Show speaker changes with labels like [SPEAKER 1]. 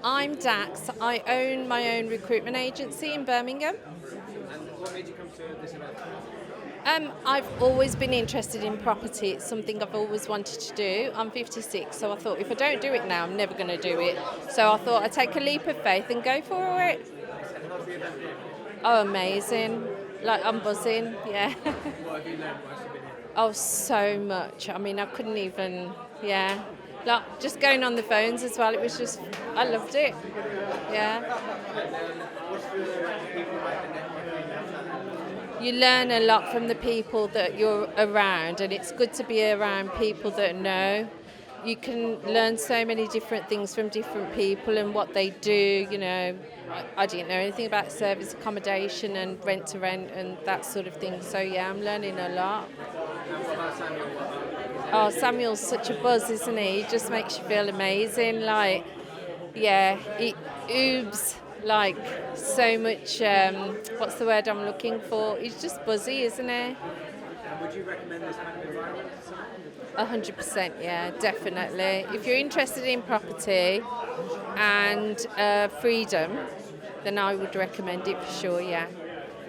[SPEAKER 1] I'm Dax. I own my own recruitment agency in Birmingham.
[SPEAKER 2] And what made you come to this event?
[SPEAKER 1] I've always been interested in property. It's something I've always wanted to do. I'm 56, so I thought if I don't do it now, I'm never going to do it. So I thought I'd take a leap of faith and go for it.
[SPEAKER 2] And how's the event been?
[SPEAKER 1] Oh, amazing. Like, I'm buzzing, yeah.
[SPEAKER 2] What have you learned whilst you've been here?
[SPEAKER 1] Oh, so much. I mean, I couldn't even, yeah. Like, just going on the phones as well, it was just, I loved it. Yeah.
[SPEAKER 2] And what's the people like the networking?
[SPEAKER 1] You learn a lot from the people that you're around, and it's good to be around people that know. You can learn so many different things from different people and what they do. You know, I didn't know anything about service accommodation and rent to rent and that sort of thing. So yeah, I'm learning a lot.
[SPEAKER 2] And what about Samuel?
[SPEAKER 1] Oh, Samuel's such a buzz, isn't he? He just makes you feel amazing. Like, yeah, he oobs like so much. What's the word I'm looking for? He's just buzzy, isn't he?
[SPEAKER 2] And would you recommend this kind of environment to someone?
[SPEAKER 1] 100%, yeah, definitely. If you're interested in property and freedom, then I would recommend it for sure, yeah.